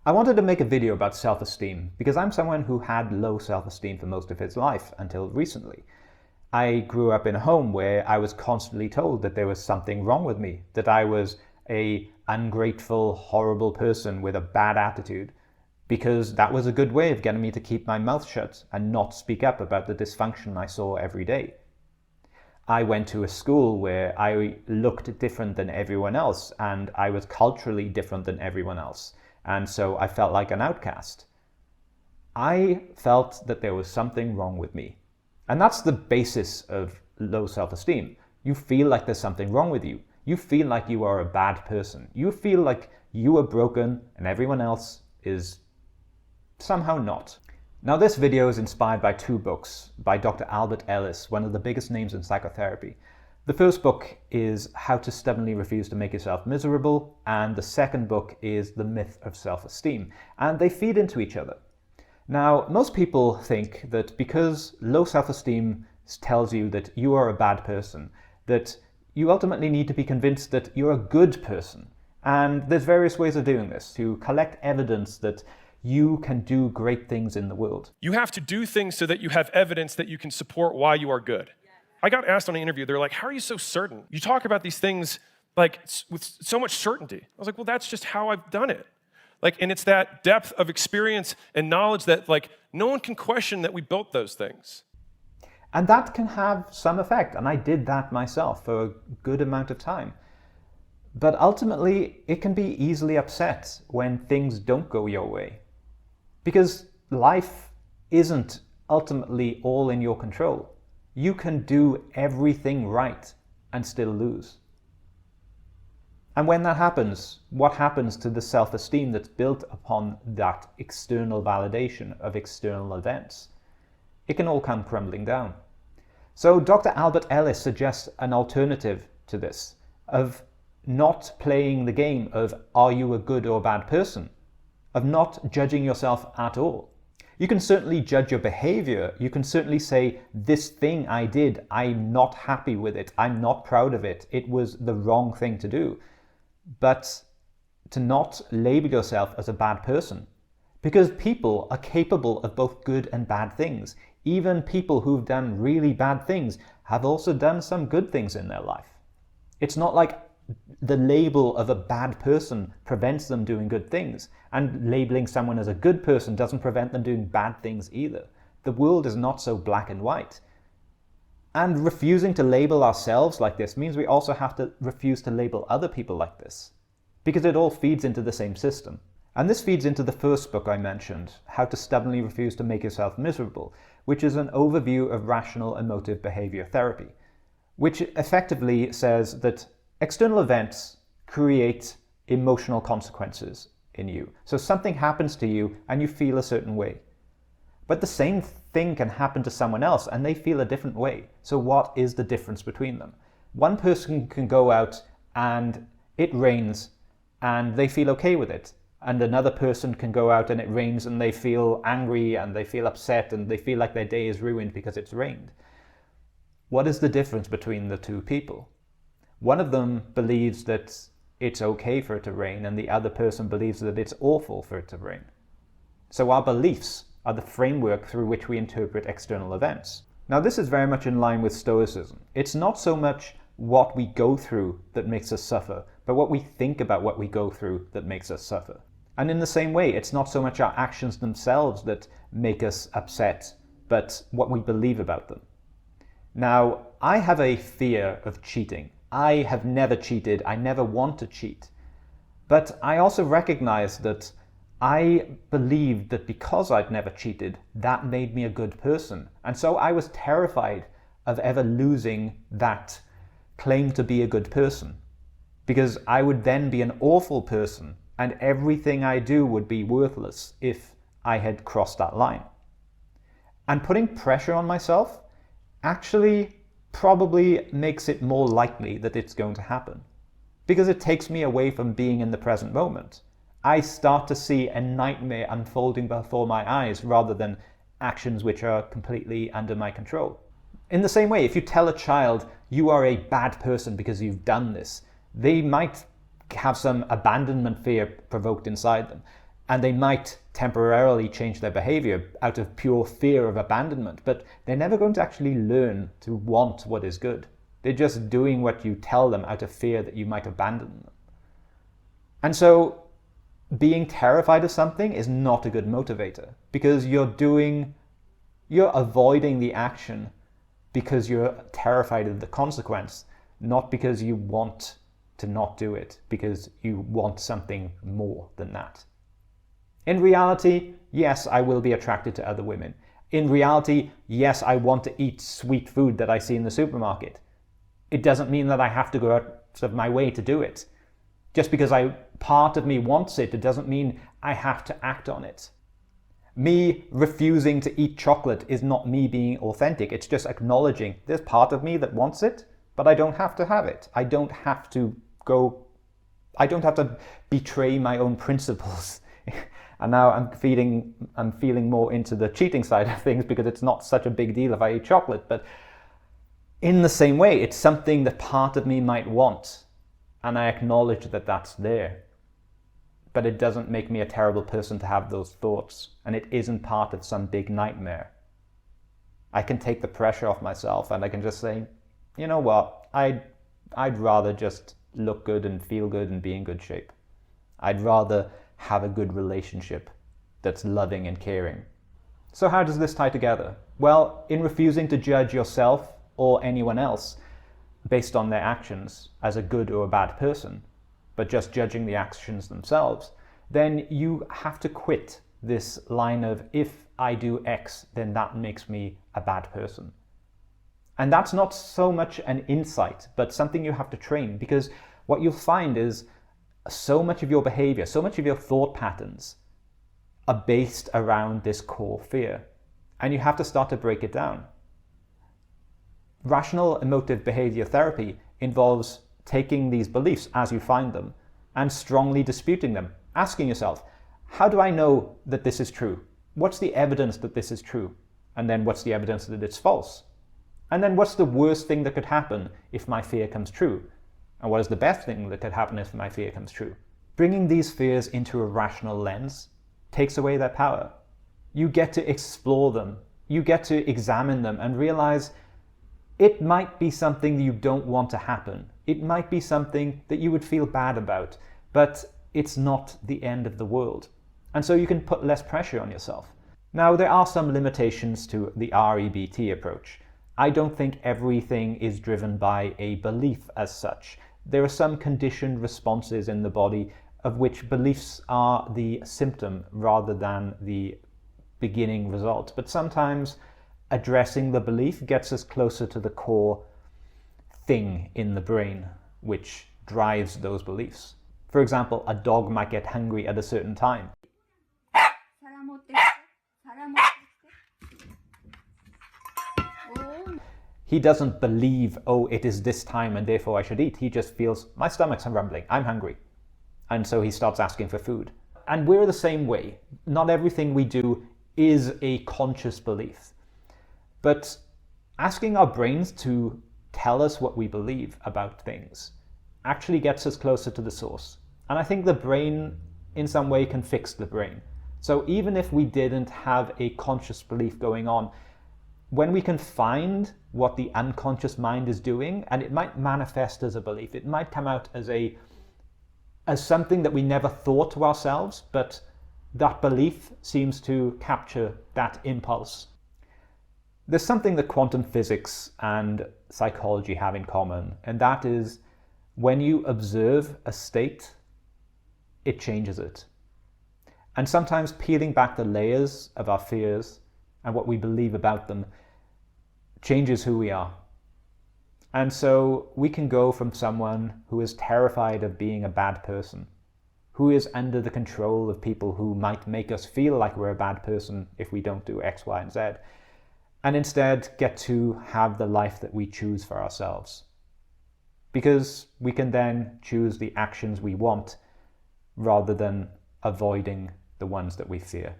I wanted to make a video about self-esteem because I'm someone who had low self-esteem for most of his life until recently. I grew up in a home where I was constantly told that there was something wrong with me, that I was an ungrateful, horrible person with a bad attitude, because that was a good way of getting me to keep my mouth shut and not speak up about the dysfunction I saw every day. I went to a school where I looked different than everyone else and I was culturally different than everyone else. And so I felt like an outcast. I felt that there was something wrong with me. And that's the basis of low self-esteem. You feel like there's something wrong with you. You feel like you are a bad person. You feel like you are broken and everyone else is somehow not. Now this video is inspired by two books by Dr. Albert Ellis, one of the biggest names in psychotherapy. The first book is How to Stubbornly Refuse to Make Yourself Miserable, and the second book is The Myth of Self-Esteem, and they feed into each other. Now, most people think that because low self-esteem tells you that you are a bad person, that you ultimately need to be convinced that you're a good person. And there's various ways of doing this, to collect evidence that you can do great things in the world. You have to do things so that you have evidence that you can support why you are good. I got asked on an interview, they're like, how are you so certain? You talk about these things like with so much certainty. I was like, well, that's just how I've done it. And it's that depth of experience and knowledge that no one can question that we built those things. And that can have some effect. And I did that myself for a good amount of time. But ultimately, it can be easily upset when things don't go your way. Because life isn't ultimately all in your control. You can do everything right and still lose. And when that happens, what happens to the self-esteem that's built upon that external validation of external events? It can all come crumbling down. So Dr. Albert Ellis suggests an alternative to this, of not playing the game of are you a good or bad person, of not judging yourself at all. You can certainly judge your behavior. You can certainly say, this thing I did, I'm not happy with it. I'm not proud of it. It was the wrong thing to do. But to not label yourself as a bad person. Because people are capable of both good and bad things. Even people who've done really bad things have also done some good things in their life. It's not like the label of a bad person prevents them doing good things, and labeling someone as a good person doesn't prevent them doing bad things either. The world is not so black and white. And refusing to label ourselves like this means we also have to refuse to label other people like this, because it all feeds into the same system. And this feeds into the first book I mentioned, How to Stubbornly Refuse to Make Yourself Miserable, which is an overview of rational emotive behavior therapy, which effectively says that external events create emotional consequences in you. So something happens to you and you feel a certain way. But the same thing can happen to someone else and they feel a different way. So what is the difference between them? One person can go out and it rains and they feel okay with it. And another person can go out and it rains and they feel angry and they feel upset and they feel like their day is ruined because it's rained. What is the difference between the two people? One of them believes that it's okay for it to rain and the other person believes that it's awful for it to rain. So our beliefs are the framework through which we interpret external events. Now this is very much in line with Stoicism. It's not so much what we go through that makes us suffer, but what we think about what we go through that makes us suffer. And in the same way, it's not so much our actions themselves that make us upset, but what we believe about them. Now, I have a fear of cheating. I have never cheated. I never want to cheat. But I also recognize that I believed that because I'd never cheated, that made me a good person. And so I was terrified of ever losing that claim to be a good person, because I would then be an awful person and everything I do would be worthless if I had crossed that line. And putting pressure on myself actually probably makes it more likely that it's going to happen, because it takes me away from being in the present moment. I start to see a nightmare unfolding before my eyes rather than actions which are completely under my control. In the same way, if you tell a child you are a bad person because you've done this, they might have some abandonment fear provoked inside them. And they might temporarily change their behavior out of pure fear of abandonment, but they're never going to actually learn to want what is good. They're just doing what you tell them out of fear that you might abandon them. And so being terrified of something is not a good motivator, because you're avoiding the action because you're terrified of the consequence, not because you want to not do it, because you want something more than that. In reality, yes, I will be attracted to other women. In reality, yes, I want to eat sweet food that I see in the supermarket. It doesn't mean that I have to go out of my way to do it. Just because part of me wants it, it doesn't mean I have to act on it. Me refusing to eat chocolate is not me being authentic. It's just acknowledging there's part of me that wants it, but I don't have to have it. I don't have to betray my own principles. And now I'm feeling more into the cheating side of things, because it's not such a big deal if I eat chocolate. But in the same way, it's something that part of me might want, and I acknowledge that that's there. But it doesn't make me a terrible person to have those thoughts, and it isn't part of some big nightmare. I can take the pressure off myself, and I can just say, you know what, I'd rather just look good and feel good and be in good shape. I'd rather have a good relationship that's loving and caring. So how does this tie together? Well, in refusing to judge yourself or anyone else based on their actions as a good or a bad person, but just judging the actions themselves, then you have to quit this line of, if I do X, then that makes me a bad person. And that's not so much an insight, but something you have to train, because what you'll find is so much of your behavior, so much of your thought patterns are based around this core fear. And you have to start to break it down. Rational emotive behavior therapy involves taking these beliefs as you find them and strongly disputing them, asking yourself, how do I know that this is true? What's the evidence that this is true? And then what's the evidence that it's false? And then what's the worst thing that could happen if my fear comes true? And what is the best thing that could happen if my fear comes true? Bringing these fears into a rational lens takes away their power. You get to explore them. You get to examine them and realize it might be something you don't want to happen. It might be something that you would feel bad about, but it's not the end of the world. And so you can put less pressure on yourself. Now, there are some limitations to the REBT approach. I don't think everything is driven by a belief as such. There are some conditioned responses in the body of which beliefs are the symptom rather than the beginning result. But sometimes addressing the belief gets us closer to the core thing in the brain which drives those beliefs. For example, a dog might get hungry at a certain time. He doesn't believe, oh, it is this time and therefore I should eat. He just feels, my stomach's rumbling, I'm hungry. And so he starts asking for food. And we're the same way. Not everything we do is a conscious belief. But asking our brains to tell us what we believe about things actually gets us closer to the source. And I think the brain in some way can fix the brain. So even if we didn't have a conscious belief going on, when we can find what the unconscious mind is doing, and it might manifest as a belief, it might come out as something that we never thought to ourselves, but that belief seems to capture that impulse. There's something that quantum physics and psychology have in common, and that is when you observe a state, it changes it. And sometimes peeling back the layers of our fears and what we believe about them changes who we are. And so we can go from someone who is terrified of being a bad person, who is under the control of people who might make us feel like we're a bad person if we don't do X, Y, and Z, and instead get to have the life that we choose for ourselves. Because we can then choose the actions we want rather than avoiding the ones that we fear.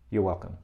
You're welcome.